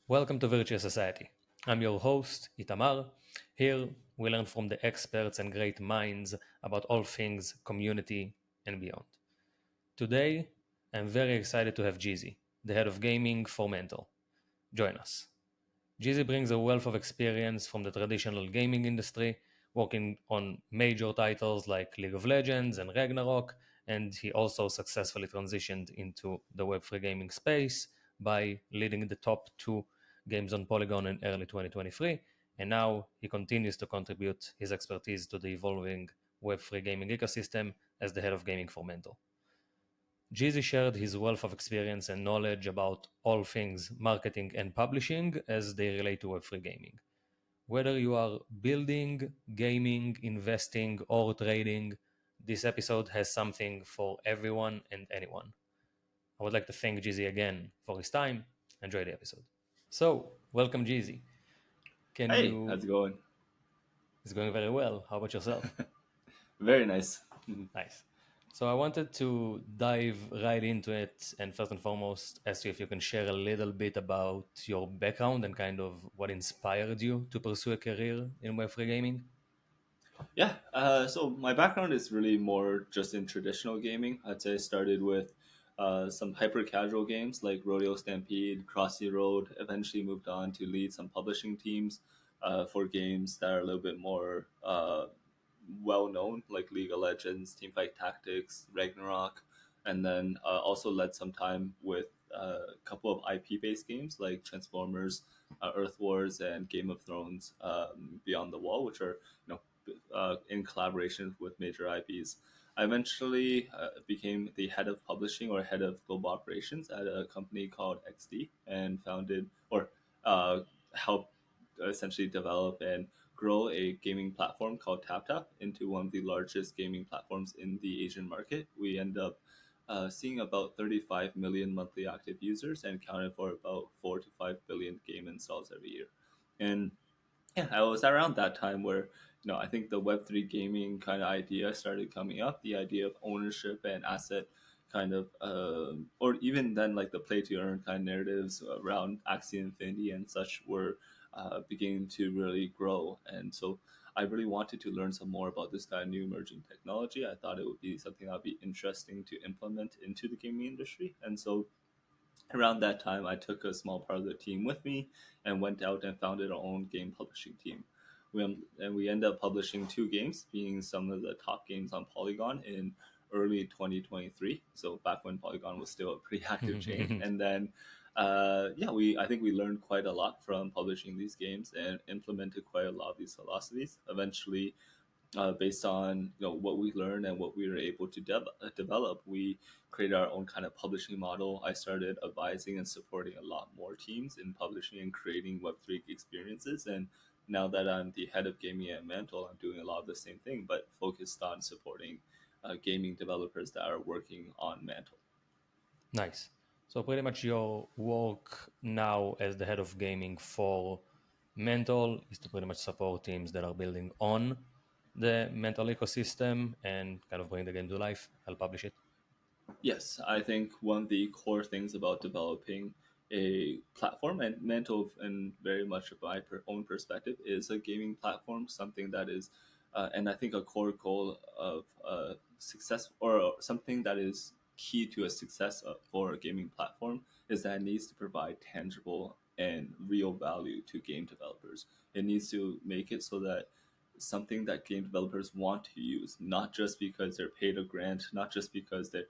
Welcome to Virtual Society. I'm your host, Itamar. Here we learn from the experts and great minds about all things community and beyond. Today, I'm very excited to have Geezee, the head of gaming for Mantle. Join us. Geezee brings a wealth of experience from the traditional gaming industry, working on major titles like League of Legends and Ragnarok, and he also successfully transitioned into the Web3 gaming space by leading the top two games on Polygon in early 2023, and now he continues to contribute his expertise to the evolving Web3 gaming ecosystem as the head of gaming for Mantle. Geezee shared his wealth of experience and knowledge about all things marketing and publishing as they relate to Web3 gaming. Whether you are building, gaming, investing, or trading, this episode has something for everyone and anyone. I would like to thank Geezee again for his time. Enjoy the episode. So, welcome, Geezee. Can Hey, how's you? it going? It's going very well. How about yourself? Very nice. Nice. So I wanted to dive right into it and first and foremost ask you if you can share a little bit about your background and kind of what inspired you to pursue a career in Web3 gaming. Yeah, so my background is really more just in traditional gaming. I'd say I started with some hyper casual games like Rodeo Stampede, Crossy Road, eventually moved on to lead some publishing teams for games that are a little bit more well known, like League of Legends, Teamfight Tactics, Ragnarok, and then also led some time with a couple of IP based games like Transformers, Earth Wars, and Game of Thrones Beyond the Wall, which are in collaboration with major IPs. I eventually became the head of publishing or head of global operations at a company called XD and founded or uh, helped essentially develop and grow a gaming platform called TapTap into one of the largest gaming platforms in the Asian market. We end up seeing about 35 million monthly active users and counted for about 4 to 5 billion game installs every year. And yeah, I was around that time where I think the Web3 gaming kind of idea started coming up, the idea of ownership and asset kind of, or even then like the play to earn kind of narratives around Axie Infinity and such were beginning to really grow. And so I really wanted to learn some more about this kind of new emerging technology. I thought it would be something that would be interesting to implement into the gaming industry. And so around that time, I took a small part of the team with me and went out and founded our own game publishing team. We ended up publishing two games, being some of the top games on Polygon in early 2023. So back when Polygon was still a pretty active chain, and then I think we learned quite a lot from publishing these games and implemented quite a lot of these philosophies. Eventually, based on what we learned and what we were able to develop, we created our own kind of publishing model. I started advising and supporting a lot more teams in publishing and creating Web3 experiences. And now that I'm the head of gaming at Mantle, I'm doing a lot of the same thing, but focused on supporting gaming developers that are working on Mantle. Nice. So pretty much your work now as the head of gaming for Mental is to pretty much support teams that are building on the Mental ecosystem and kind of bring the game to life, help publish it. Yes, I think one of the core things about developing a platform and Mantle, and very much of my own perspective, is a gaming platform, something that is, and I think a core goal of success or something that is key to a success for a gaming platform is that it needs to provide tangible and real value to game developers. It needs to make it so that something that game developers want to use, not just because they're paid a grant, not just because they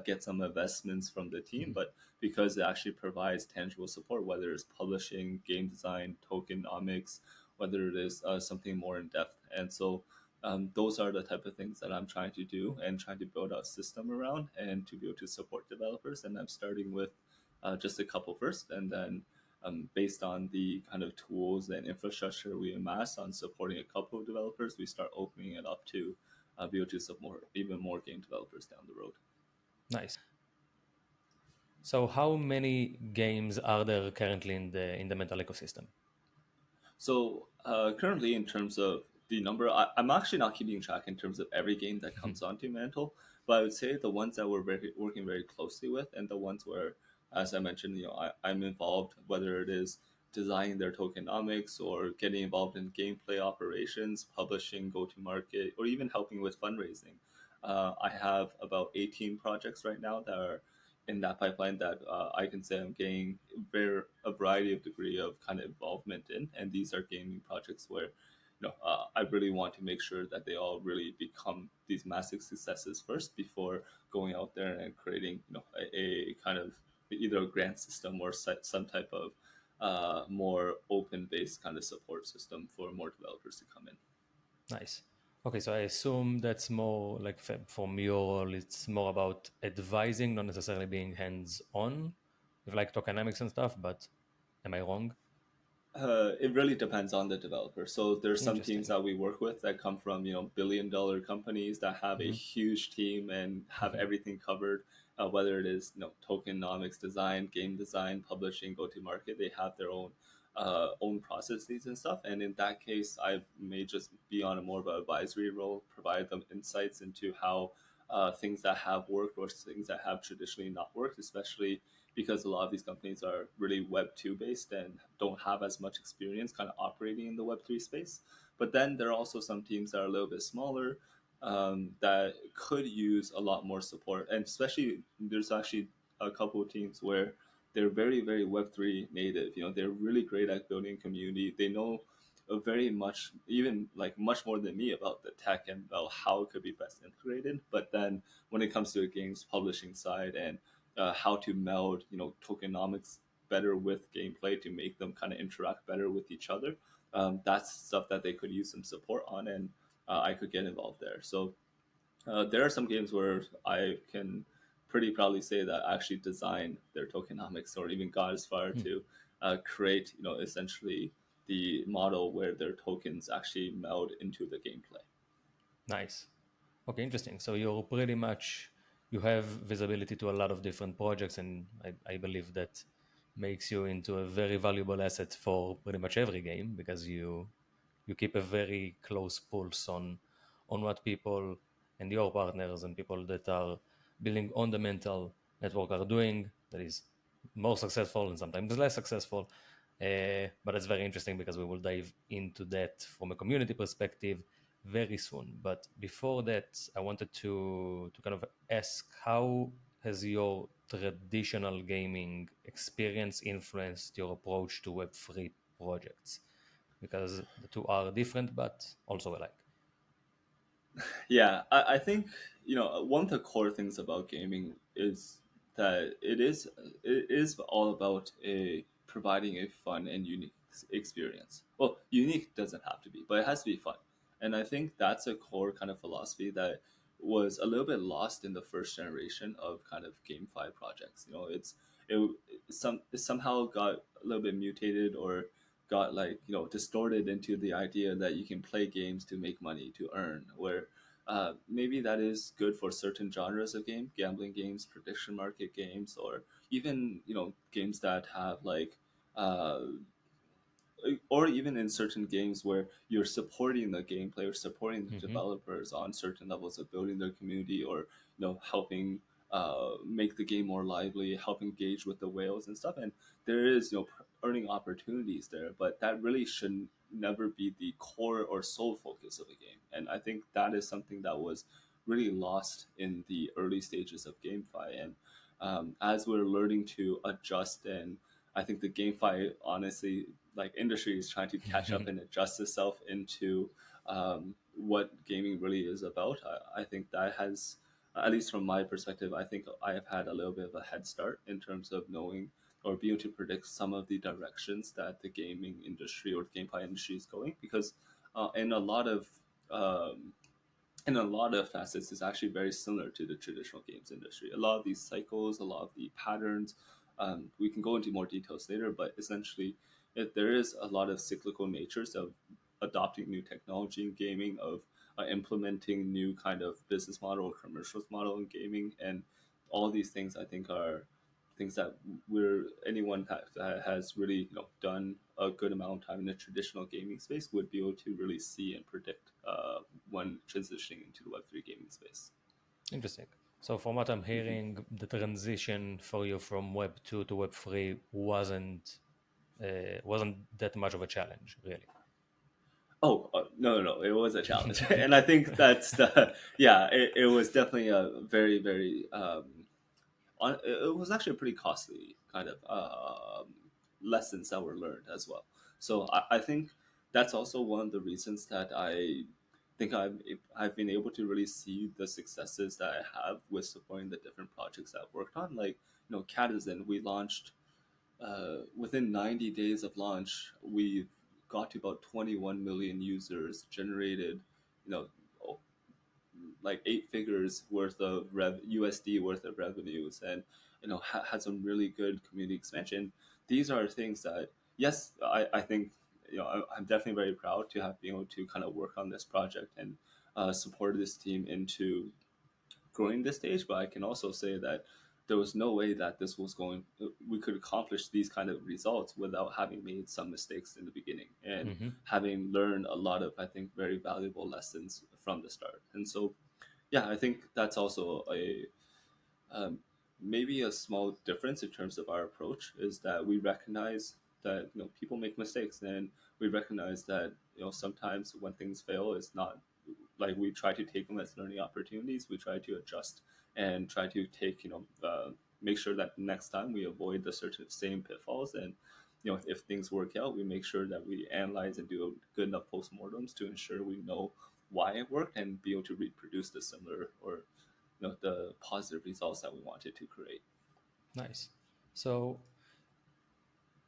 get some investments from the team, Mhm. but because it actually provides tangible support, whether it's publishing, game design, tokenomics, whether it is something more in depth. And so those are the type of things that I'm trying to do and trying to build a system around and to be able to support developers. And I'm starting with just a couple first, and then based on the kind of tools and infrastructure we amass on supporting a couple of developers, we start opening it up to be able to support even more game developers down the road. Nice. So how many games are there currently in the Mental ecosystem? So currently, in terms of the number, I'm actually not keeping track in terms of every game that comes onto Mantle, but I would say the ones that we're working very closely with, and the ones where, as I mentioned, I'm involved, whether it is designing their tokenomics or getting involved in gameplay operations, publishing, go to market, or even helping with fundraising. I have about 18 projects right now that are in that pipeline that I can say I'm getting a variety of degree of kind of involvement in, and these are gaming projects where I really want to make sure that they all really become these massive successes first before going out there and creating a kind of either a grant system or some type of more open based kind of support system for more developers to come in. Nice. Okay, so I assume that's more like from your role, it's more about advising, not necessarily being hands-on with like tokenomics and stuff, but am I wrong? It really depends on the developer. So there's some teams Interesting. that we work with that come from billion-dollar companies that have a Hmm. huge team and have everything covered. Whether it is tokenomics design, game design, publishing, go to market, they have their own processes and stuff. And in that case, I may just be on a more of an advisory role, provide them insights into how things that have worked or things that have traditionally not worked, especially because a lot of these companies are really Web 2 based and don't have as much experience kind of operating in the Web 3 space. But then there are also some teams that are a little bit smaller that could use a lot more support. And especially, there's actually a couple of teams where they're very, very Web 3 native. They're really great at building community. They know very much, even like much more than me about the tech and about how it could be best integrated. But then when it comes to the games publishing side and how to meld tokenomics better with gameplay to make them kind of interact better with each other, that's stuff that they could use some support on, and I could get involved there. So there are some games where I can pretty proudly say that I actually designed their tokenomics or even got as far Hmm. to create essentially the model where their tokens actually meld into the gameplay. Nice. Okay, interesting. So you're pretty much you have visibility to a lot of different projects, and I believe that makes you into a very valuable asset for pretty much every game because you keep a very close pulse on what people and your partners and people that are building on the mental network are doing that is more successful and sometimes less successful. But it's very interesting because we will dive into that from a community perspective very soon. But before that, I wanted to kind of ask how has your traditional gaming experience influenced your approach to Web3 projects? Because the two are different but also alike. Yeah, I think one of the core things about gaming is that it is all about a providing a fun and unique experience. Well, unique doesn't have to be, but it has to be fun. And I think that's a core kind of philosophy that was a little bit lost in the first generation of kind of GameFi projects. It somehow got a little bit mutated or got like distorted into the idea that you can play games to make money to earn, where maybe that is good for certain genres of game, gambling games, prediction market games, or even games that have like uh, or even in certain games where you're supporting the gameplay or supporting the Hmm. developers on certain levels of building their community or helping make the game more lively, help engage with the whales and stuff. And there is earning opportunities there, but that really should never be the core or sole focus of a game. And I think that is something that was really lost in the early stages of GameFi. And as we're learning to adjust, and I think the GameFi honestly like industry is trying to catch up and adjust itself into what gaming really is about. I think that has, at least from my perspective, I think I have had a little bit of a head start in terms of knowing or being able to predict some of the directions that the gaming industry or the GameFi industry is going. Because in a lot of um, in a lot of facets is actually very similar to the traditional games industry. A lot of these cycles, a lot of the patterns, we can go into more details later, but essentially, there is a lot of cyclical natures of adopting new technology in gaming, of implementing new kind of business model or commercial model in gaming, and all these things I think are things that anyone that has really done a good amount of time in the traditional gaming space would be able to really see and predict when transitioning into the Web3 gaming space. Interesting. So from what I'm Mhm. hearing, the transition for you from Web 2 to Web 3 wasn't wasn't that much of a challenge, really. Oh, no, it was a challenge, and I think that's the yeah. It was definitely a very very it was actually a pretty costly kind of lessons that were learned as well. So I think that's also one of the reasons that I think I've been able to really see the successes that I have with supporting the different projects I've worked on. Like Catizen, we launched within 90 days of launch, we've got to about 21 million users, generated, you know, like 8 figures worth of USD worth of revenues, and had some really good community expansion. These are things that, yes, I think I'm definitely very proud to have been able to kind of work on this project and support this team into growing this stage. But I can also say that there was no way that this was going we could accomplish these kind of results without having made some mistakes in the beginning and Hmm. having learned a lot of, I think, very valuable lessons from the start. And so yeah, I think that's also a um, maybe a small difference in terms of our approach, is that we recognize that people make mistakes, and we recognize that sometimes when things fail, it's not like we try to take them as learning opportunities. We try to adjust and try to take make sure that next time we avoid the certain same pitfalls. And if things work out, we make sure that we analyze and do good enough postmortems to ensure we know why it worked and be able to reproduce the similar or the positive results that we wanted to create. Nice. So,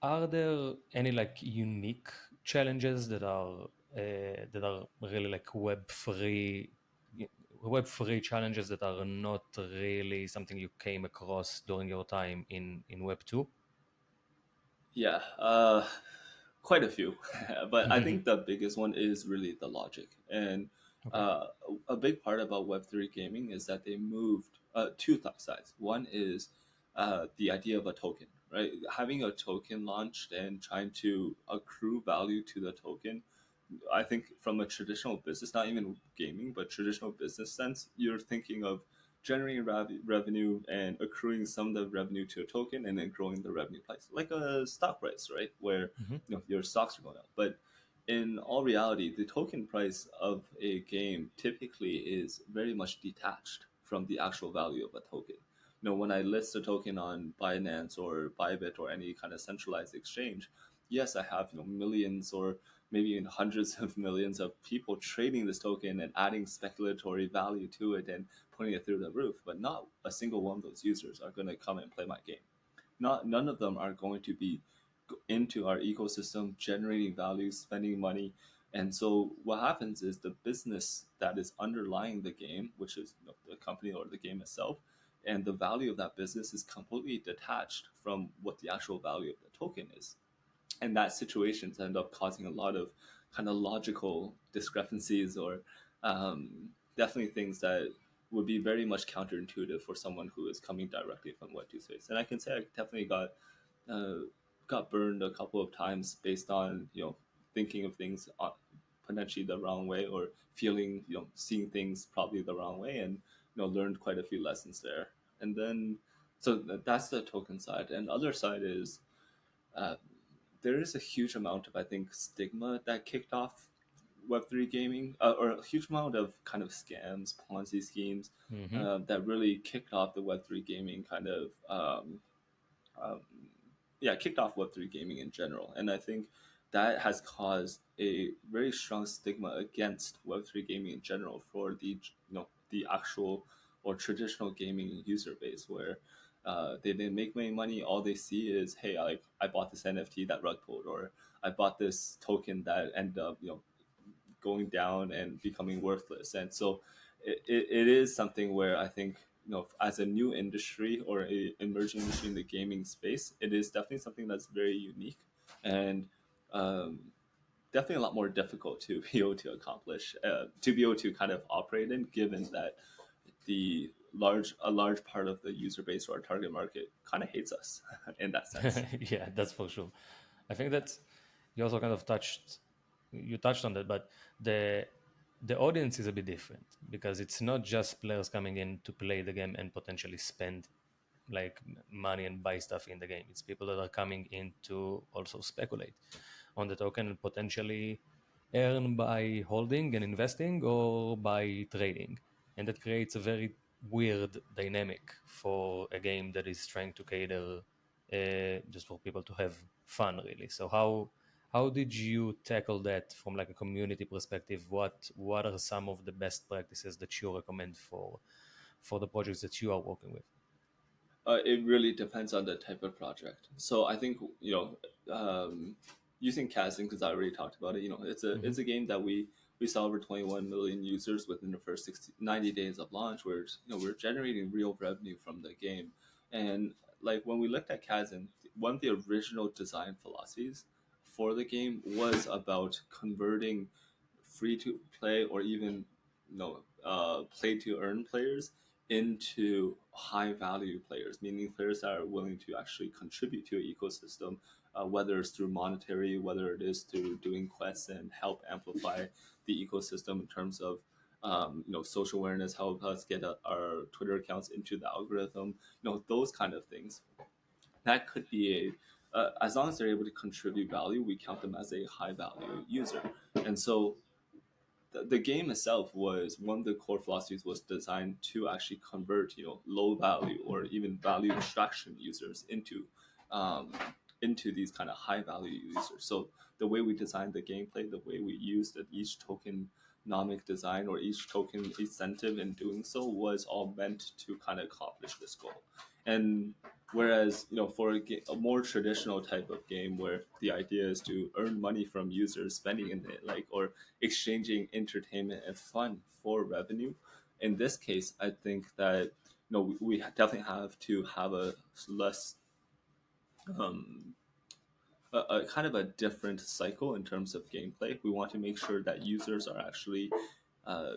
are there any like unique challenges that are really like web free challenges that are not really something you came across during your time in Web 2? Yeah, quite a few, but I think the biggest one is really the logic. And Okay. uh, a big part about Web3 gaming is that they moved two sides. One is the idea of a token, right? Having a token launched and trying to accrue value to the token. I think from a traditional business, not even gaming, but traditional business sense, you're thinking of generating revenue and accruing some of the revenue to a token, and then growing the revenue price, like a stock price, right? Where Hmm. your stocks are going up. But in all reality, the token price of a game typically is very much detached from the actual value of a token. When I list a token on Binance or Bybit or any kind of centralized exchange, yes, I have millions or maybe even hundreds of millions of people trading this token and adding speculatory value to it and putting it through the roof. But not a single one of those users are going to come and play my game. None of them are going to be into our ecosystem, generating value, spending money. And so what happens is the business that is underlying the game, which is the company or the game itself, and the value of that business is completely detached from what the actual value of the token is. And that situations end up causing a lot of kind of logical discrepancies, or um, definitely things that would be very much counterintuitive for someone who is coming directly from Web2 space. And I can say I definitely uh, got burned a couple of times based on thinking of things potentially the wrong way, or feeling seeing things probably the wrong way, and learned quite a few lessons there. And then so that's the token side, and the other side is uh, there is a huge amount of, I think, stigma that kicked off Web3 gaming, or a huge amount of kind of scams, Ponzi schemes, Hmm. that really kicked off the Web3 gaming kind of, um, yeah, kicked off Web3 gaming in general. And I think that has caused a very strong stigma against Web3 gaming in general for the actual or traditional gaming user base, where they didn't make any money. All they see is, hey, I bought this NFT that rug pulled, or I bought this token that ended up going down and becoming worthless. And so it is something where I think as a new industry or a emerging industry in the gaming space, it is definitely something that's very unique, and um, definitely a lot more difficult to be able to accomplish, to be able to kind of operate in, given that a large part of the user base or our target market kind of hates us in that sense. Yeah, that's for sure. I think that you also kind of touched on that, but the the audience is a bit different because it's not just players coming in to play the game and potentially spend like money and buy stuff in the game. It's people that are coming in to also speculate on the token and potentially earn by holding and investing or by trading. And that creates a very weird dynamic for a game that is trying to cater just for people to have fun, really. So how did you tackle that from like a community perspective? What are some of the best practices that you recommend for the projects that you are working with? It really depends on the type of project. So I think using casting, because I already talked about it. Hmm. It's a game that we saw over 21 million users within the first 90 days of launch. Where we're generating real revenue from the game, and like when we looked at Kazan, one of the original design philosophies for the game was about converting free to play or even play to earn players into high value players, meaning players that are willing to actually contribute to an ecosystem, whether it's through monetary, whether it is through doing quests and help amplify the ecosystem in terms of social awareness, help us get our Twitter accounts into the algorithm, those kind of things. That could be as long as they're able to contribute value, we count them as a high value user. And so the game itself was one of the core philosophies was designed to actually convert low value or even value extraction users um, into these kind of high value users. So the way we designed the gameplay, the way we used each tokenomic design or each token incentive in doing so was all meant to kind of accomplish this goal. And whereas for a more traditional type of game where the idea is to earn money from users spending in it, like or exchanging entertainment and fun for revenue. In this case, I think that we definitely have to have a less um, a kind of a different cycle in terms of gameplay. We want to make sure that users are actually uh,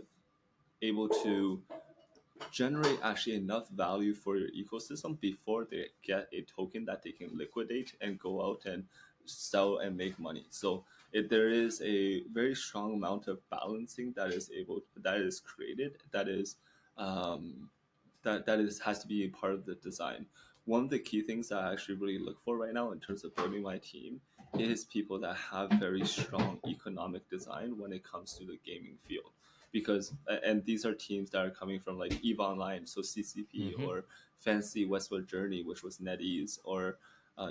able to generate actually enough value for your ecosystem before they get a token that they can liquidate and go out and sell and make money. So there is a very strong amount of balancing that is created um, that is has to be a part of the design. One of the key things that I actually really look for right now in terms of building my team is people that have very strong economic design when it comes to the gaming field. Because and these are teams that are coming from like Eve Online, so CCP, Hmm. or Fantasy Westward Journey, which was NetEase, or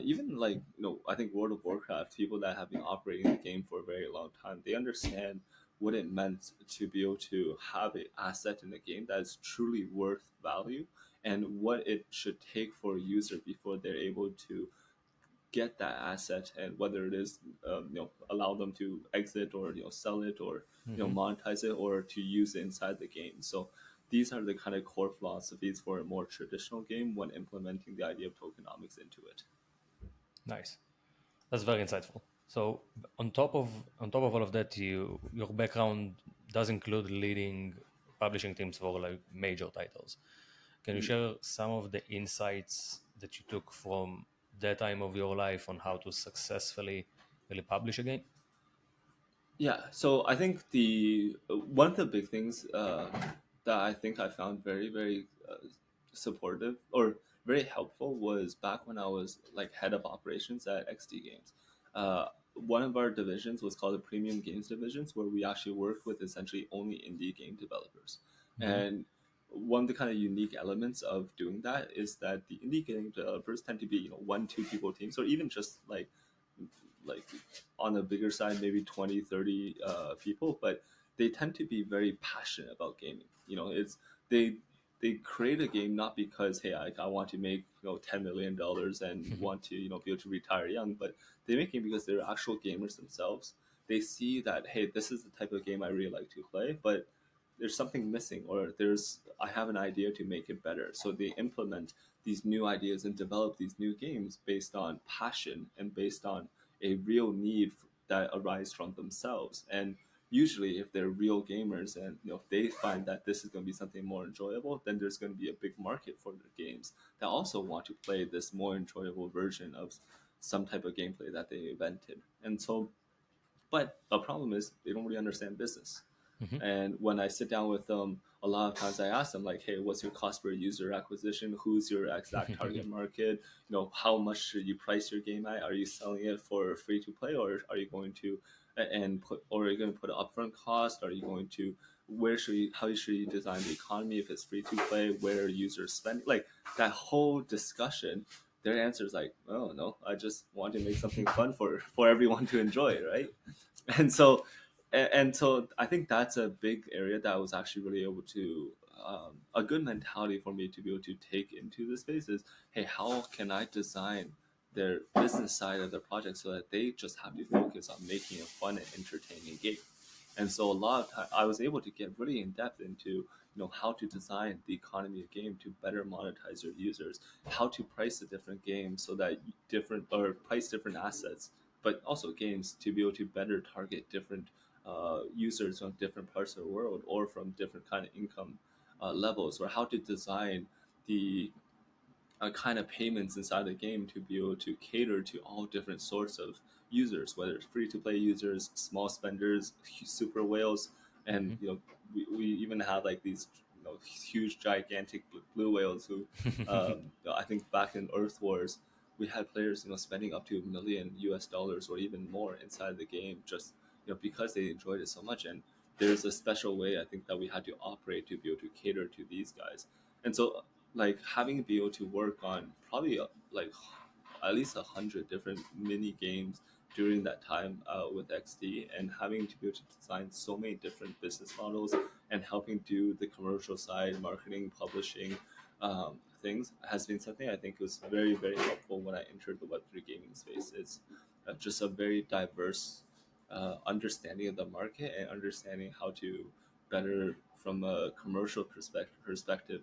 even like I think World of Warcraft. People that have been operating the game for a very long time, they understand what it meant to be able to have an asset in the game that is truly worth value, and what it should take for a user before they're able to get that asset, and whether it is allow them to exit or sell it or Hmm. monetize it or to use it inside the game. So these are the kind of core philosophies for a more traditional game when implementing the idea of tokenomics into it. Nice. That's very insightful. So on top of all of that, your background does include leading publishing teams for like major titles. Can you Mhm. share some of the insights that you took from that time of your life on how to successfully really publish a game? Yeah, so I think the one of the big things that I think I found very supportive or very helpful was back when I was like head of operations at XD Games. One of our divisions was called the Premium Games Divisions, where we actually worked with essentially only indie game developers. Hmm. And one of the kind of unique elements of doing that is that the indie game developers tend to be one, two people teams, or even just like on the bigger side, maybe 20, 30 people, but they tend to be very passionate about gaming. It's they they create a game not because hey I want to make $10 million and want to be able to retire young, but they make it because they're actual gamers themselves. They see that hey, this is the type of game I really like to play, but there's something missing, or I have an idea to make it better. So they implement these new ideas and develop these new games based on passion and based on a real need that arise from themselves. And usually if they're real gamers and if they find that this is going to be something more enjoyable, then there's going to be a big market for their games that also want to play this more enjoyable version of some type of gameplay that they invented. And so but the problem is they don't really understand business. Hmm. And when I sit down with them, a lot of times I ask them like, "Hey, what's your cost per user acquisition? Who's your exact target market? How much should you price your game at? Are you selling it for free to play, or are you going to or are you going to put an upfront cost? Are you going to how should you design the economy if it's free to play? Where are users spending? Like that whole discussion, their answer is like, oh no, I just want to make something fun for everyone to enjoy, right? And so and so I think that's a big area that I was actually really able to a good mentality for me to be able to take into the space is, hey, how can I design their business side of the project so that they just have to focus on making a fun and entertaining game. And so a lot of time I was able to get really in depth into how to design the economy of game to better monetize your users, how to price the different games so that different or price different assets, but also games to be able to better target different users from different parts of the world or from different kind of income levels, or how to design the kind of payments inside the game to be able to cater to all different sorts of users, whether it's free to play users, small spenders, super whales, and Hmm. we even had like these huge gigantic blue whales who I think back in Earth Wars we had players spending up to $1 million or even more inside the game just because they enjoyed it so much. And there's a special way I think that we had to operate to be able to cater to these guys. And so like having to be able to work on probably like at least 100 different mini games during that time with XD, and having to be able to design so many different business models and helping do the commercial side, marketing, publishing things has been something I think was very, very helpful when I entered the Web3 gaming space. It's just a very diverse understanding of the market and understanding how to better, from a commercial perspective,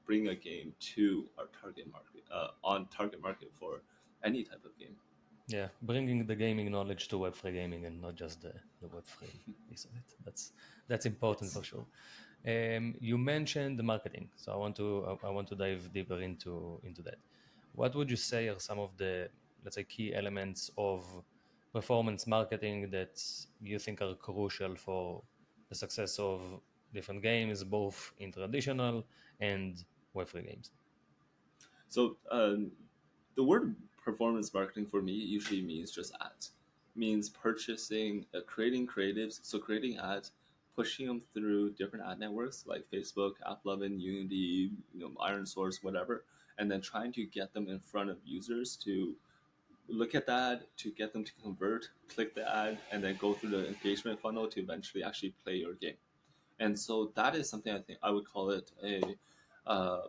bring a game to our target market, on target market for any type of game. Yeah, bringing the gaming knowledge to Web3 gaming and not just the Web3 piece of it. That's important Yes. for sure. You mentioned the marketing, so I want to dive deeper into that. What would you say are some of the, let's say, key elements of performance marketing that you think are crucial for the success of different games, both in traditional and Web3 games? So the word performance marketing for me usually means just ads, means purchasing, creating creatives, so creating ads, pushing them through different ad networks like Facebook, AppLovin, Unity, Iron Source, whatever, and then trying to get them in front of users to look at that, to get them to convert, click the ad, and then go through the engagement funnel to eventually actually play your game. And so that is something I think I would call it a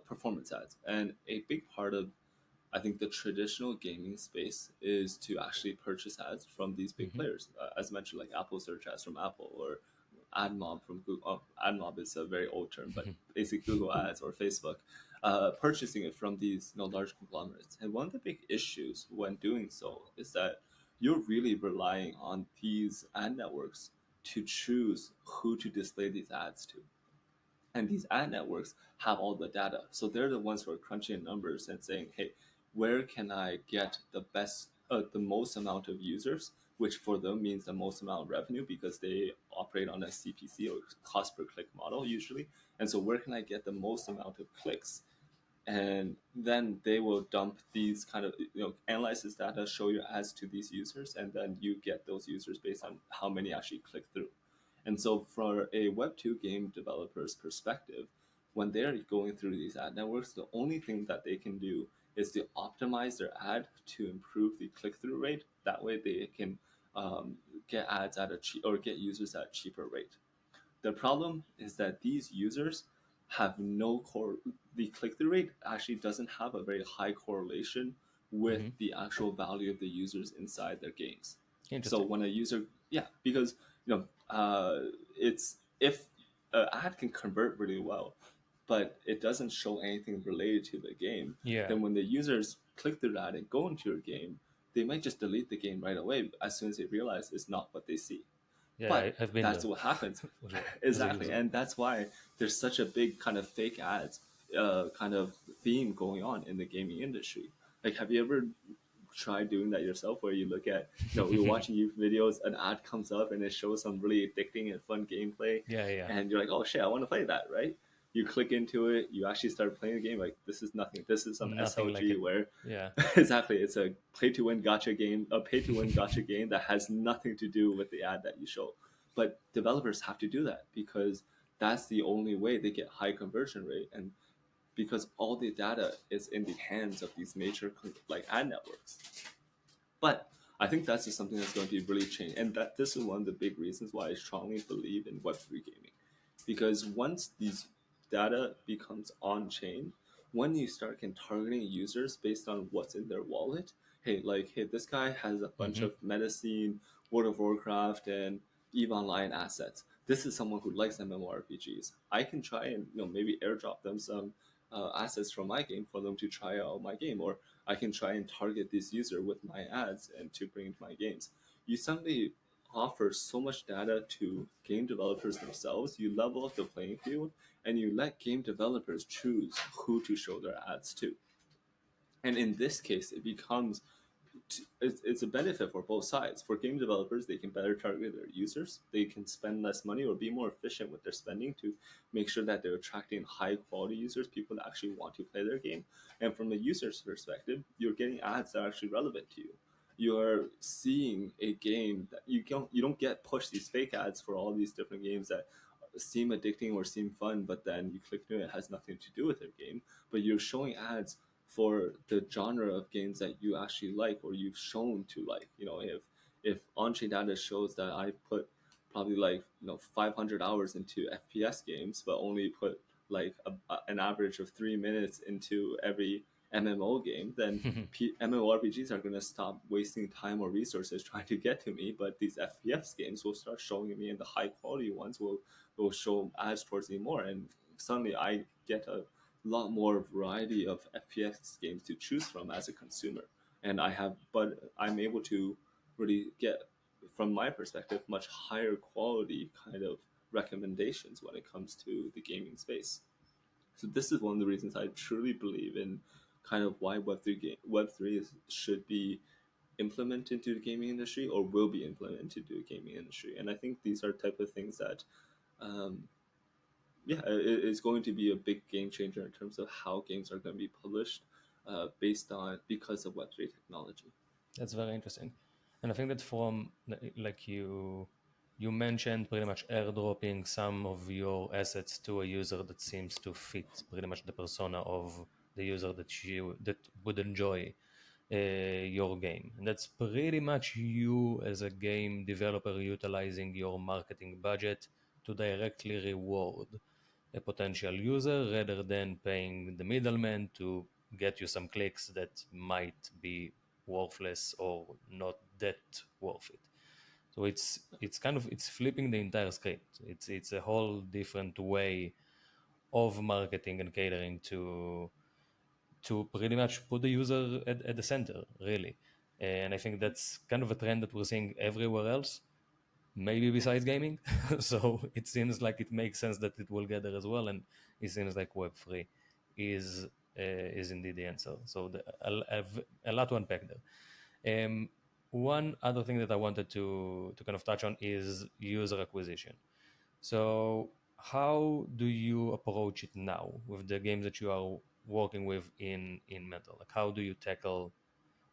performance ads. And a big part of I think the traditional gaming space is to actually purchase ads from these big Hmm. players, as mentioned, like Apple Search Ads from Apple, or AdMob from Google. AdMob is a very old term, but basically Google Ads or Facebook, purchasing it from these large conglomerates. And one of the big issues when doing so is that you're really relying on these ad networks to choose who to display these ads to. And these ad networks have all the data, so they're the ones who are crunching numbers and saying, hey, where can I get the most amount of users, which for them means the most amount of revenue because they operate on a CPC or cost per click model usually. And so where can I get the most amount of clicks? And then they will dump these kind of analyze this data, show your ads to these users, and then you get those users based on how many actually click through. And so, for a Web2 game developer's perspective, when they're going through these ad networks, the only thing that they can do is to optimize their ad to improve the click through rate. That way, they can get ads at a or get users at a cheaper rate. The problem is that these users have no core. The click through rate actually doesn't have a very high correlation with Hmm. the actual value of the users inside their games. So Interesting. when a user, yeah, because it's if an ad can convert really well, but it doesn't show anything related to the game, Yeah, then when the users click through that and go into your game, they might just delete the game right away as soon as they realize it's not what they see. yeah, But I've been that's there what happens. for sure as a Exactly. user. And that's why there's such a big kind of fake ads kind of theme going on in the gaming industry. Like, have you ever try doing that yourself, where you look at, you're watching YouTube videos, an ad comes up and it shows some really addicting and fun gameplay, Yeah, yeah. and you're like, oh shit, I want to play that, right? You click into it, you actually start playing the game. Like, this is nothing. This is some Nothing like SLG it. where Yeah. exactly, it's a play to win gotcha game, a pay to win gotcha game that has nothing to do with the ad that you show. But developers have to do that because that's the only way they get high conversion rate, and because all the data is in the hands of these major like ad networks. But I think that's just something that's going to really change, and that this is one of the big reasons why I strongly believe in Web3 gaming, because once these data becomes on chain, when you start targeting users based on what's in their wallet, hey, like, hey, this guy has a bunch Hmm. of Medicine, World of Warcraft, and Eve Online assets. This is someone who likes MMORPGs. I can try and maybe airdrop them some assets from my game for them to try out my game, or I can try and target this user with my ads and to bring into my games. You suddenly offer so much data to game developers themselves. You level up the playing field, and you let game developers choose who to show their ads to. And in this case, it becomes it's a benefit for both sides. For game developers, they can better target their users. They can spend less money or be more efficient with their spending to make sure that they're attracting high quality users, people that actually want to play their game. And from the user's perspective, you're getting ads that are actually relevant to you. You're seeing a game that you don't get pushed these fake ads for all these different games that seem addicting or seem fun, but then you click through it has nothing to do with their game. But you're showing ads for the genre of games that you actually like or you've shown to like. If on-chain data shows that I put probably like 500 hours into FPS games, but only put like an average of 3 minutes into every MMO game, then MMORPGs are going to stop wasting time or resources trying to get to me. But these FPS games will start showing me, and the high quality ones will show ads towards me more, and suddenly I get a lot more variety of FPS games to choose from as a consumer. And but I'm able to really get, from my perspective, much higher quality kind of recommendations when it comes to the gaming space. So this is one of the reasons I truly believe in kind of why Web3 should be implemented into the gaming industry or will be implemented into the gaming industry. And I think these are type of things that um, yeah, it's going to be a big game changer in terms of how games are going to be published, based on because of Web3 technology. That's very interesting. And I think that from like you mentioned pretty much airdropping some of your assets to a user that seems to fit pretty much the persona of the user that would enjoy your game. And that's pretty much you as a game developer utilizing your marketing budget to directly reward a potential user rather than paying the middleman to get you some clicks that might be worthless or not that worth it. So it's kind of it's flipping the entire script. It's a whole different way of marketing and catering to pretty much put the user at the center, really. And I think that's kind of a trend that we're seeing everywhere else, maybe besides gaming. So it seems like it makes sense that it will get there as well, and it seems like Web3 is is indeed the answer. So a lot to unpack there. One other thing that I wanted to kind of touch on is user acquisition. So how do you approach it now with the games that you are working with in Mantle? Like how do you tackle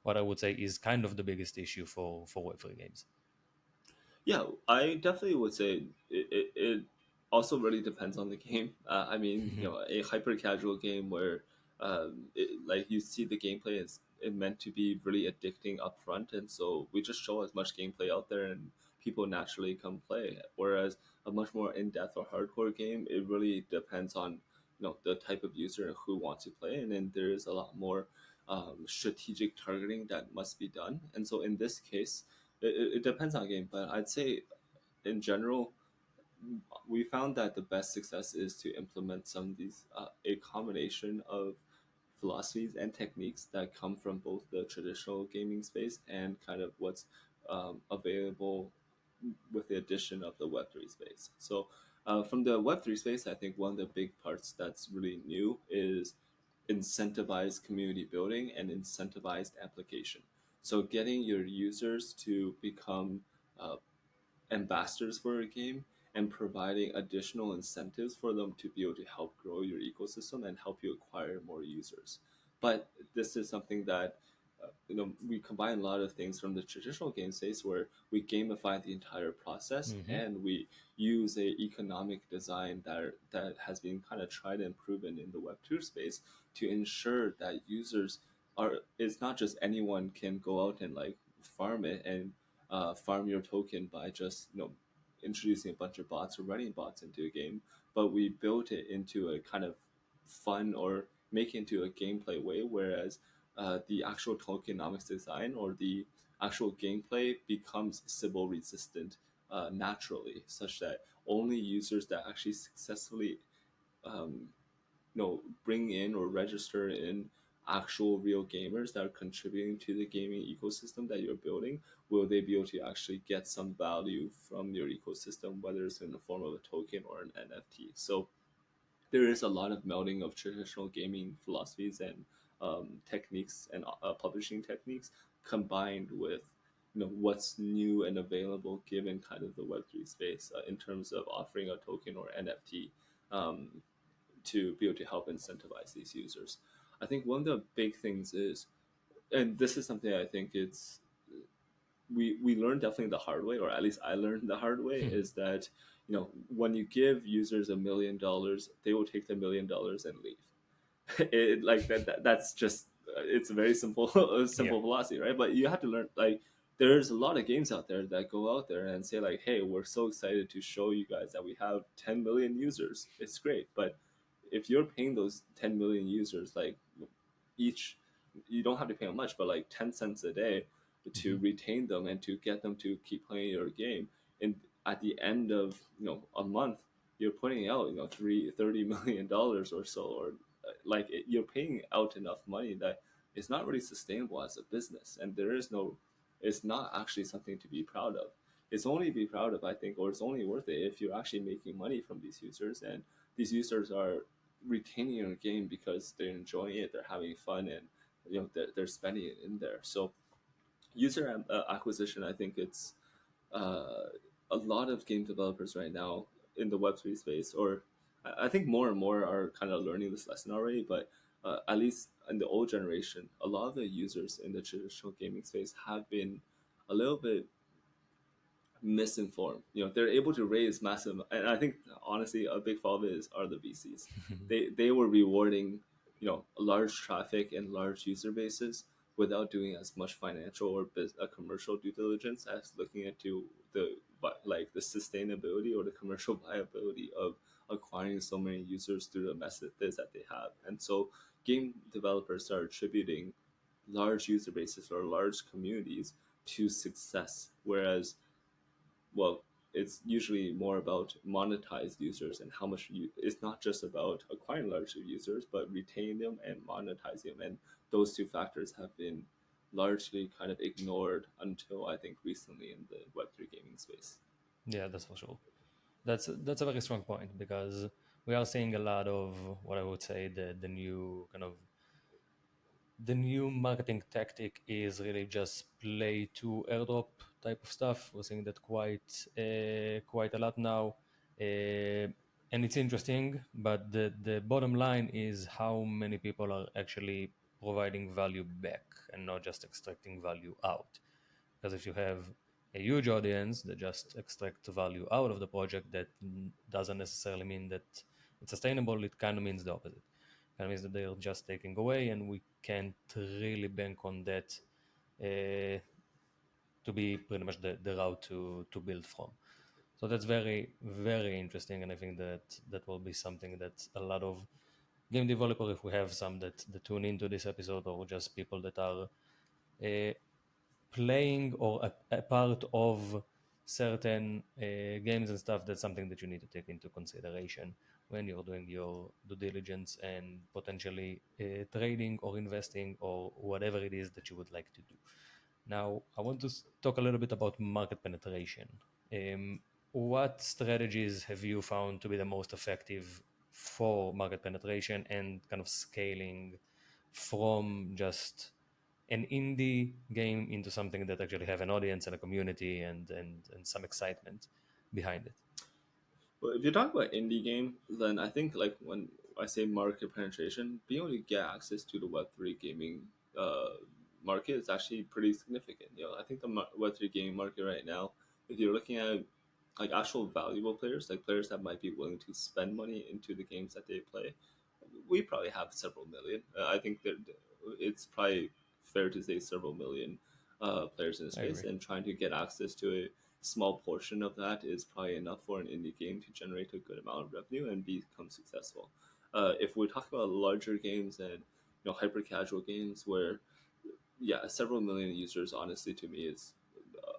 what I would say is kind of the biggest issue for Web3 games? Yeah, I definitely would say it also really depends on the game. I mean, a hyper casual game where like you see the gameplay is it meant to be really addicting upfront, and so we just show as much gameplay out there, and people naturally come play. Whereas a much more in depth or hardcore game, it really depends on the type of user and who wants to play, and then there is a lot more strategic targeting that must be done. And so in this case it depends on game, but I'd say in general, we found that the best success is to implement some of these a combination of philosophies and techniques that come from both the traditional gaming space and kind of what's available with the addition of the Web3 space. So, from the Web3 space, I think one of the big parts that's really new is incentivized community building and incentivized application. So getting your users to become uh, ambassadors for a game and providing additional incentives for them to be able to help grow your ecosystem and help you acquire more users. But this is something that we combine a lot of things from the traditional game space where we gamify the entire process Hmm. and we use a economic design that has been kind of tried and proven in the Web2 space to ensure that users are it's not just anyone can go out and like farm it and farm your token by just introducing a bunch of bots or running bots into a game, but we built it into a kind of fun or make it into a gameplay way, whereas the actual tokenomics design or the actual gameplay becomes Sybil resistant naturally, such that only users that actually successfully um, bring in or register in actual real gamers that are contributing to the gaming ecosystem that you're building, will they be able to actually get some value from your ecosystem, whether it's in the form of a token or an NFT. So there is a lot of melding of traditional gaming philosophies and techniques and publishing techniques combined with what's new and available given kind of the Web3 space in terms of offering a token or NFT um, to be able to help incentivize these users. I think one of the big things is, and this is something I think it's we learned definitely the hard way, or at least I learned the hard way, is that when you give users $1 million, they will take the $1 million and leave. Like that's just it's a very simple Yeah. simple philosophy, right? But you have to learn like there's a lot of games out there that go out there and say like, hey, we're so excited to show you guys that we have 10 million users. It's great, but if you're paying those 10 million users like each, you don't have to pay them much, but like 10 cents a day to Hmm. retain them and to get them to keep playing your game, and at the end of a month you're putting out $30 million or so, or you're paying out enough money that it's not really sustainable as a business, and there is no, it's not actually something to be proud of. It's only to be proud of, I think, or it's only worth it if you're actually making money from these users, and these users are retaining your game because they're enjoying it, they're having fun, and they're spending it in there. So user acquisition, I think it's uh, a lot of game developers right now in the Web3 space, or I think more and more are kind of learning this lesson already, but at least in the old generation, a lot of the users in the traditional gaming space have been a little bit misinformed. They're able to raise massive, and I think honestly, a big fault of it are the VCs. They were rewarding, large traffic and large user bases without doing as much financial or commercial due diligence as looking into like the sustainability or the commercial viability of acquiring so many users through the methods that they have. And so game developers are attributing large user bases or large communities to success, whereas well, it's usually more about monetized users and how much it's not just about acquiring larger users, but retaining them and monetizing them. And those two factors have been largely kind of ignored until I think recently in the Web3 gaming space. Yeah, that's for sure. That's a very strong point because we are seeing a lot of what I would say the new kind of the new marketing tactic is really just play to airdrop type of stuff. We're seeing that quite a lot now, and it's interesting. But the bottom line is how many people are actually providing value back and not just extracting value out. Because if you have a huge audience that just extract value out of the project, that doesn't necessarily mean that it's sustainable. It kind of means the opposite. Kind of means that they're just taking away, and we can't really bank on that to be pretty much the route to build from. So that's very, very interesting, and I think that that will be something that a lot of game developers, if we have some that tune into this episode, or just people that are uh, playing or a part of certain games and stuff, that's something that you need to take into consideration when you're doing your due diligence and potentially trading or investing or whatever it is that you would like to do. Now, I want to talk a little bit about market penetration. Um, what strategies have you found to be the most effective for market penetration and kind of scaling from just an indie game into something that actually have an audience and a community and some excitement behind it. Well, if you talk about indie game, then I think like when I say market penetration, being able to get access to the Web3 gaming uh, market is actually pretty significant. I think the Web3 gaming market right now, if you're looking at like actual valuable players, like players that might be willing to spend money into the games that they play, we probably have several million. I think that it's probably fair to say several million players in the I space, agree. and trying to get access to a small portion of that is probably enough for an indie game to generate a good amount of revenue and become successful. If we talk about larger games and hyper casual games where several million users, honestly, to me is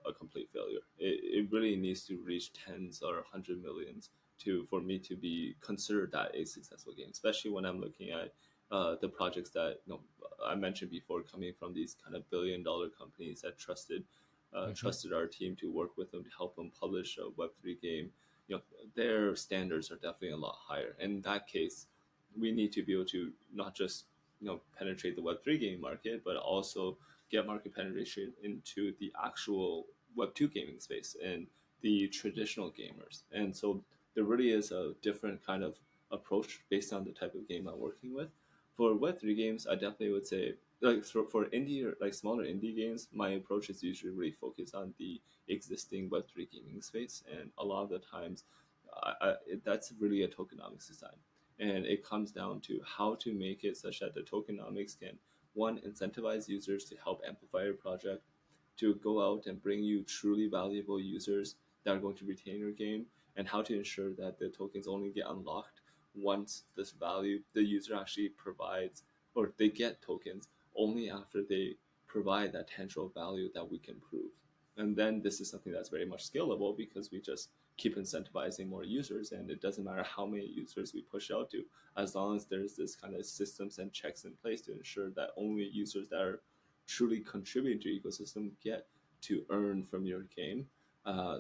a complete failure. It really needs to reach tens or 100 millions to for me to be considered that a successful game, especially when I'm looking at the projects that I mentioned before, coming from these kind of billion-dollar companies that Hmm. trusted our team to work with them to help them publish a Web3 game. Their standards are definitely a lot higher. And in that case, we need to be able to not just penetrate the Web3 game market, but also get market penetration into the actual Web2 gaming space and the traditional gamers. And so there really is a different kind of approach based on the type of game I'm working with. For Web3 games, I definitely would say like for indie or like smaller indie games, my approach is usually really focused on the existing Web3 gaming space, and a lot of the times, that's really a tokenomics design, and it comes down to how to make it such that the tokenomics can one incentivize users to help amplify your project, to go out and bring you truly valuable users that are going to retain your game, and how to ensure that the tokens only get unlocked once this value the user actually provides, or they get tokens only after they provide that tangible value that we can prove. And then this is something that's very much scalable because we just keep incentivizing more users, and it doesn't matter how many users we push out to, as long as there's this kind of systems and checks in place to ensure that only users that are truly contributing to the ecosystem get to earn from your game,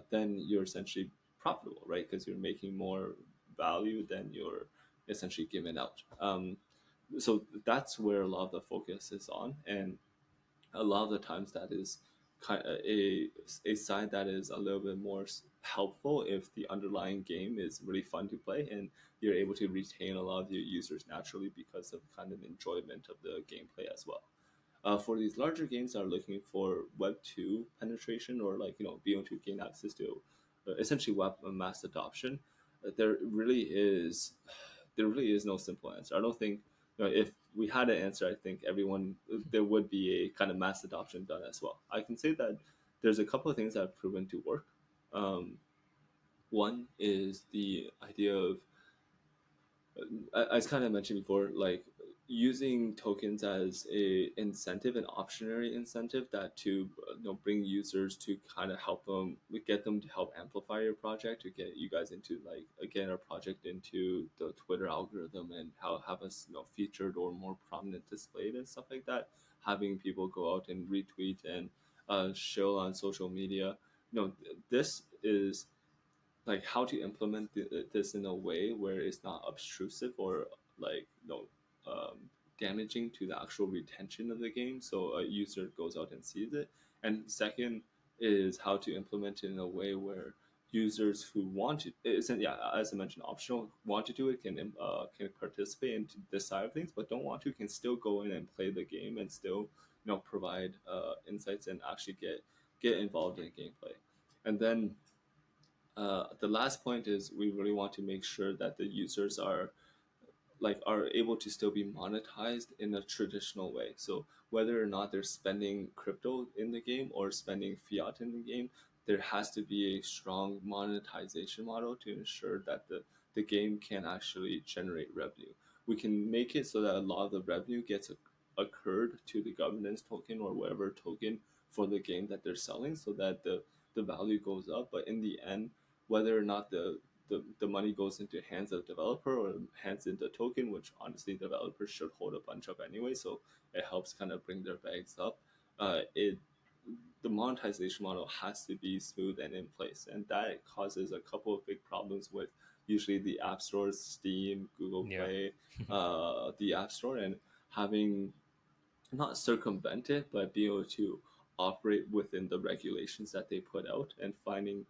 then you're essentially profitable, right? Because you're making more value than you're essentially giving out. So that's where a lot of the focus is on, and a lot of the times that is kind of a side that is a little bit more helpful if the underlying game is really fun to play and you're able to retain a lot of your users naturally because of kind of enjoyment of the gameplay as well. For these larger games that are looking for Web 2 penetration, or like being able to gain access to essentially web mass adoption, there really is no simple answer. I don't think if we had an answer, I think everyone there would be a kind of mass adoption done as well. I can say that there's a couple of things that have proven to work. Um, One is the idea of as kind of mentioned before, like using tokens as a incentive, an optionary incentive that to bring users to kind of help them get them to help amplify your project, to get you guys into like again our project into the Twitter algorithm and how have us featured or more prominent displayed and stuff like that. Having people go out and retweet and show on social media. This is like how to implement this in a way where it's not obtrusive or like um, damaging to the actual retention of the game, so a user goes out and sees it. And second is how to implement it in a way where users who want to, it's, yeah, as I mentioned, optional, want to do it can participate in this side of things, but don't want to can still go in and play the game and still provide insights and actually get involved in gameplay. And then the last point is we really want to make sure that the users are able to still be monetized in a traditional way. So whether or not they're spending crypto in the game or spending fiat in the game, there has to be a strong monetization model to ensure that the game can actually generate revenue. We can make it so that a lot of the revenue gets occurred to the governance token or whatever token for the game that they're selling, so that the value goes up. But in the end, whether or not the money goes into hands of the developer or hands into token, which honestly developers should hold a bunch of anyway, so it helps kind of bring their bags up. It The monetization model has to be smooth and in place, and that causes a couple of big problems with usually the app stores, Steam, Google Yeah. Play, the App Store, and having not circumvent it, but be able to operate within the regulations that they put out, and finding,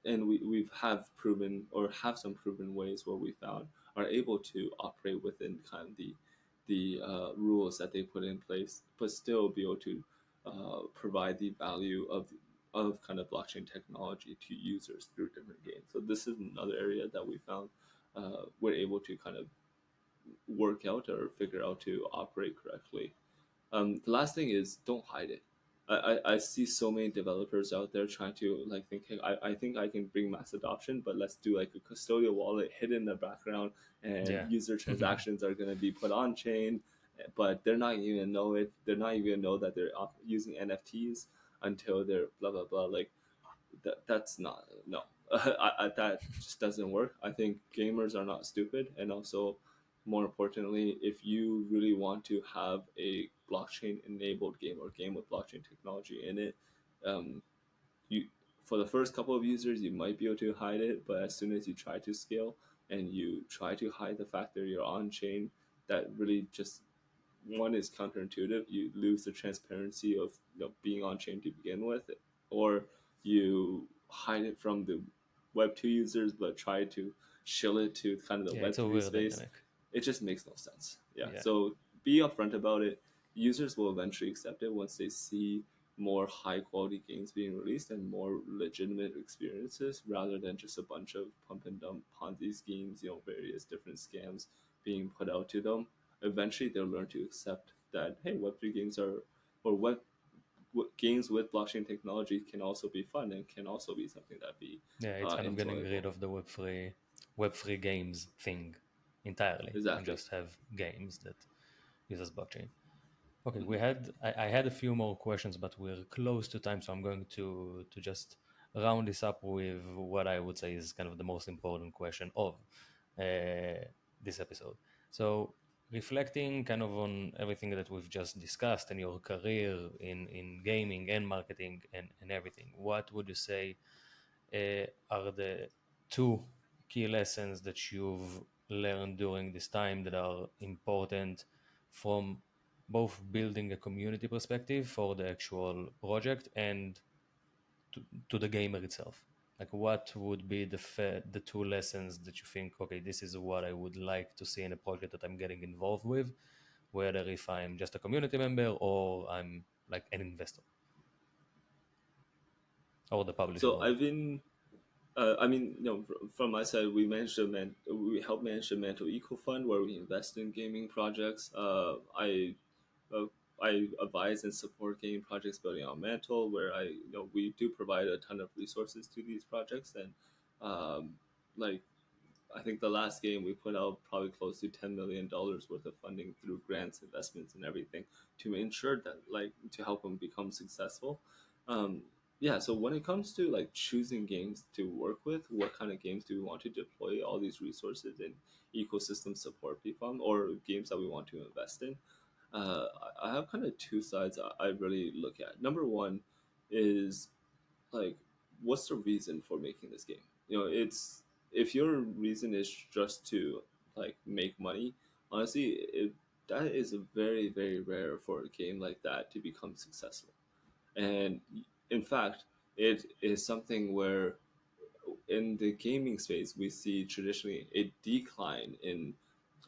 and we've have proven, or have some proven ways where we found are able to operate within kind of the rules that they put in place, but still be able to provide the value of kind of blockchain technology to users through different games. So this is another area that we found we're able to kind of work out or figure out to operate correctly. The last thing is, don't hide it. I see so many developers out there trying to like think, hey, I think I can bring mass adoption, but let's do like a custodial wallet hidden in the background, and Yeah. user transactions are going to be put on chain, but they're not even gonna know it. They're not even gonna know that they're using NFTs until they're blah blah blah. Like that's not, no. That just doesn't work. I think gamers are not stupid, and also more importantly, if you really want to have a blockchain enabled game or game with blockchain technology in it, um, you, for the first couple of users you might be able to hide it, but as soon as you try to scale and you try to hide the fact that you're on chain, that really just, one is counterintuitive. You lose the transparency of, being on chain to begin with, or you hide it from the Web2 users, but try to shill it to kind of the Yeah, it's a Web3 weird space. dynamic. It just makes no sense. Yeah. Yeah. So be upfront about it. Users will eventually accept it once they see more high quality games being released and more legitimate experiences, rather than just a bunch of pump and dump Ponzi schemes, various different scams being put out to them. Eventually they'll learn to accept that, hey, Web3 games are, or games with blockchain technology can also be fun and can also be something that be Yeah, it's kind of getting rid enjoyable. of the Web3 games thing entirely, and Exactly. just have games that uses blockchain. Okay, Hmm. I had a few more questions, but we're close to time, so I'm going to just round this up with what I would say is kind of the most important question of this episode. So, reflecting kind of on everything that we've just discussed and your career in gaming and marketing and everything, what would you say are the two key lessons that you've learned during this time that are important from both building a community perspective for the actual project and to, to the gamer itself? Like, what would be the two lessons that you think, okay, this is what I would like to see in a project that I'm getting involved with, whether if I'm just a community member or I'm like an investor or the publisher So rather? I've been, I mean, from my side, we help manage the Mantle Eco Fund, where we invest in gaming projects. Uh, I advise and support gaming projects building on Mantle, where we do provide a ton of resources to these projects, and um, like I think the last game we put out probably close to $10 million worth of funding through grants, investments, and everything to ensure that, like, to help them become successful. Um, yeah, so when it comes to like choosing games to work with, what kind of games do we want to deploy all these resources and ecosystem support from, or games that we want to invest in? I have kind of two sides I really look at. Number one is, like, what's the reason for making this game? It's, if your reason is just to like make money, honestly, that is a very very rare for a game like that to become successful. And in fact, it is something where in the gaming space we see traditionally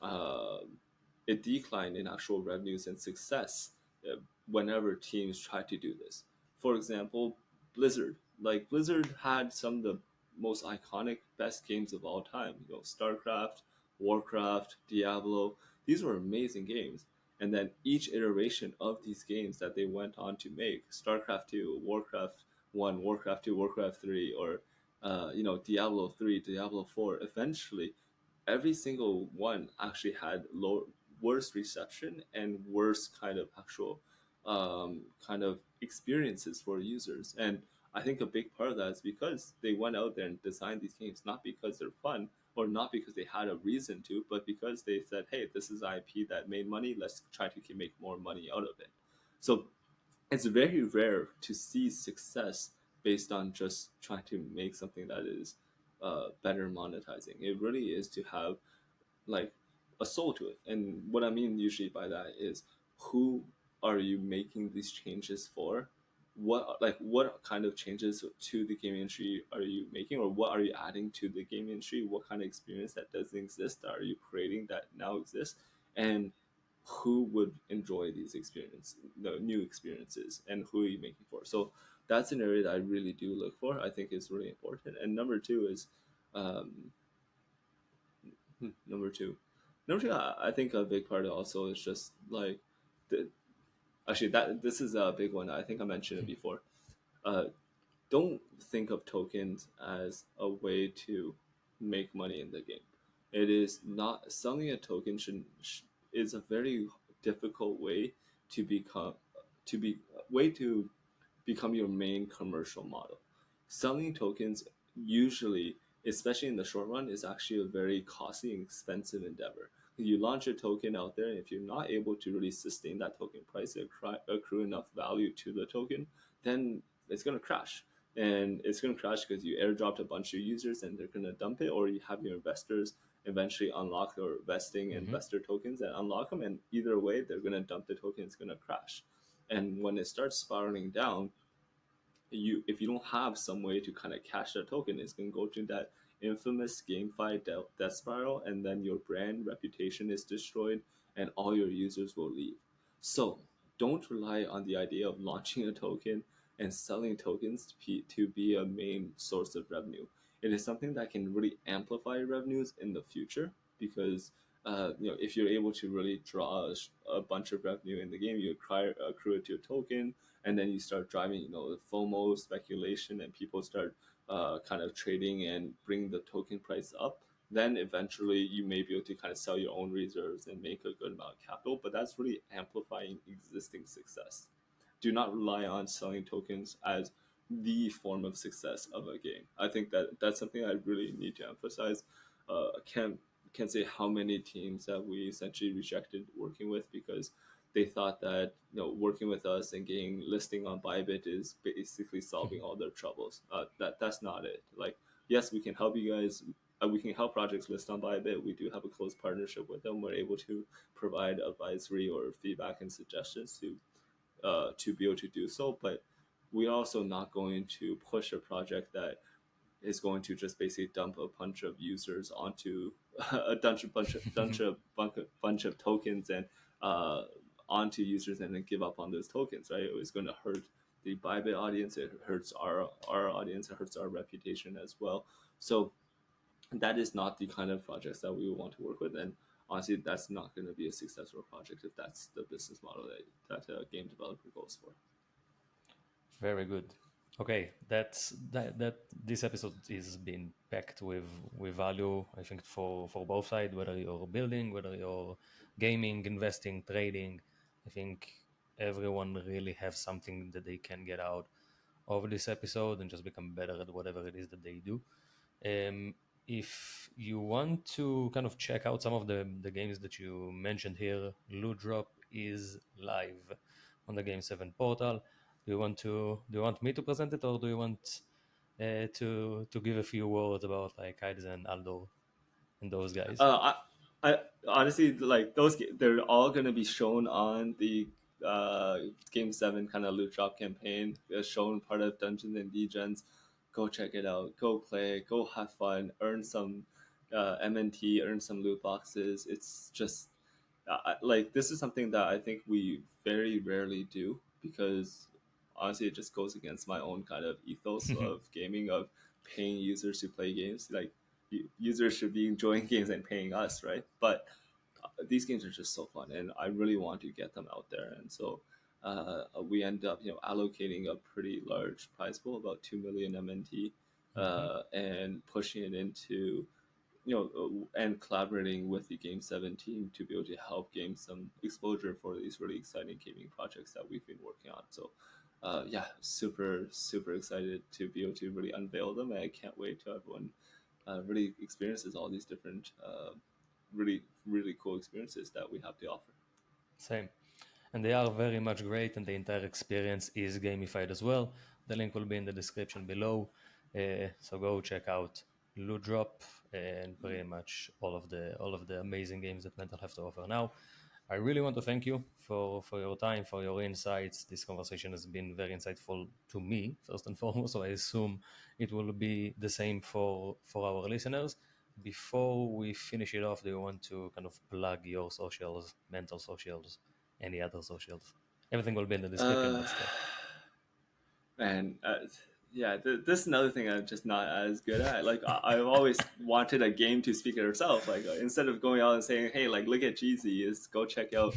uh, a decline in actual revenues and success whenever teams try to do this. For example, Blizzard. Like, Blizzard had some of the most iconic, best games of all time. StarCraft, Warcraft, Diablo. These were amazing games. And then each iteration of these games that they went on to make, StarCraft 2, Warcraft 1, Warcraft 2, Warcraft 3, or Diablo 3, Diablo 4, eventually every single one actually had worse reception and worse kind of actual kind of experiences for users. And I think a big part of that is because they went out there and designed these games not because they're fun or not because they had a reason to, but because they said, hey, this is IP that made money, let's try to make more money out of it. So it's very rare to see success based on just trying to make something that is better monetizing. It really is to have like a soul to it. And what I mean usually by that is, who are you making these changes for? What kind of changes to the gaming industry are you making, or what are you adding to the gaming industry? What kind of experience that doesn't exist are you creating that now exists? And who would enjoy these experiences, the new experiences, and who are you making for? So that's an area that I really do look for. I think is really important. And number two is, um, number two, I think a big part also is just like the actually that this is a big one. I think I mentioned it before. Uh, don't think of tokens as a way to make money in the game. It is not selling a token is a very difficult way to become to be way to become your main commercial model. Selling tokens usually, especially in the short run, is actually a very costly and expensive endeavor. You launch a token out there, and if you're not able to really sustain that token price, accrue enough value to the token, then it's going to crash. And it's going to crash because you airdropped a bunch of users and they're going to dump it, or you have your investors eventually unlock or vesting Mm-hmm. investor tokens and unlock them. And either way, they're going to dump the token, it's going to crash. And when it starts spiraling down, you if you don't have some way to kind of cash that token, it's going to go to that infamous GameFi death spiral, and then your brand reputation is destroyed, and all your users will leave. So don't rely on the idea of launching a token and selling tokens to be a main source of revenue. It is something that can really amplify revenues in the future because if you're able to really draw a bunch of revenue in the game, you accrue it to a token, and then you start driving the FOMO speculation, and people start kind of trading and bring the token price up. Then eventually you may be able to kind of sell your own reserves and make a good amount of capital, but that's really amplifying existing success. Do not rely on selling tokens as the form of success of a game. I think that's something I really need to emphasize. Can't say how many teams that we essentially rejected working with because they thought that working with us and getting listing on Bybit is basically solving all their troubles. That's not it. Like, yes, we can help you guys. We can help projects list on Bybit. We do have a close partnership with them. We're able to provide advisory or feedback and suggestions to be able to do so. But we're also not going to push a project that is going to just basically dump a bunch of users onto a bunch of tokens and uh, onto users and then give up on those tokens, right? It was going to hurt the Bybit audience. It hurts our audience. It hurts our reputation as well. So that is not the kind of projects that we would want to work with. And honestly, that's not going to be a successful project if that's the business model that a game developer goes for. Very good. Okay, that this episode is being packed with value. I think for both sides, whether you're building, whether you're gaming, investing, trading. I think everyone really have something that they can get out of this episode and just become better at whatever it is that they do. Um, if you want to kind of check out some of the games that you mentioned here, Loot Drop is live on the Game 7 portal. Do you want me to present it, or do you want to give a few words about like Kaizen and Aldo and those guys? I honestly like those. They're all gonna be shown on the Game Seven kind of loot drop campaign. They're shown part of Dungeons and Degens. Go check it out. Go play. Go have fun. Earn some MNT. Earn some loot boxes. It's just like this is something that I think we very rarely do because honestly, it just goes against my own kind of ethos of gaming of paying users to play games. Like users should be enjoying games and paying us, right? But these games are just so fun, and I really want to get them out there. And so we end up, allocating a pretty large prize pool, about 2 million MNT, Mhm. and pushing it into and collaborating with the Game 7 team to be able to help gain some exposure for these really exciting gaming projects that we've been working on. So, yeah, super excited to be able to really unveil them, and I can't wait till everyone really experiences all these different, really cool experiences that we have to offer. Same. And they are very much great, and the entire experience is gamified as well. The link will be in the description below. So go check out Loot Drop and pretty much all of the amazing games that Mantle have to offer now. I really want to thank you for your time, for your insights. This conversation has been very insightful to me, first and foremost. So I assume it will be the same for our listeners. Before we finish it off, do you want to kind of plug your socials, mental socials, any other socials? Everything will be in the description, Uh, but still. Man, yeah, this is another thing I'm just not as good at. Like I've always wanted a game to speak it itself. Like instead of going out and saying, "Hey, like look at Geezee," is go check out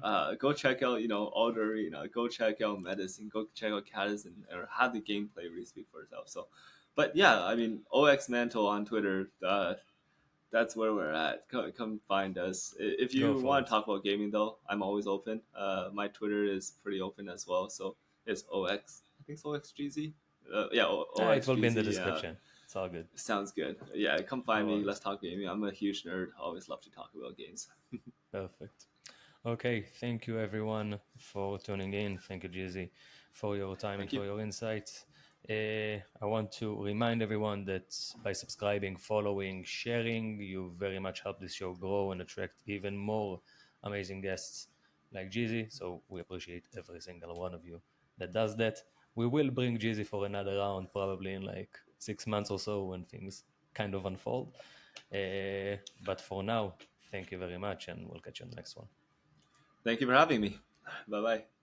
Alder Arena, go check out Medicine, go check out Cadison, or have the gameplay really speak for itself. So, but yeah, I mean, OX Mantle on Twitter. That's where we're at. Come find us. If Go you for want to it. talk about gaming, though, I'm always open. My Twitter is pretty open as well. So it's OX. I think it's OXGZ. Yeah, It will be in the OXGZ. description. It's all good. Sounds good. Yeah, come find No me. Let's worries. talk gaming. I'm a huge nerd. Always love to talk about games. Perfect. Okay, thank you everyone for tuning in. Thank you, Geezee, for your time and Thank you. for your insights. I want to remind everyone that by subscribing, following, sharing, you very much help this show grow and attract even more amazing guests like Geezee. So we appreciate every single one of you that does that. We will bring Geezee for another round, probably in like 6 months or so when things kind of unfold. But for now, thank you very much, and we'll catch you on the next one. Thank you for having me. Bye bye.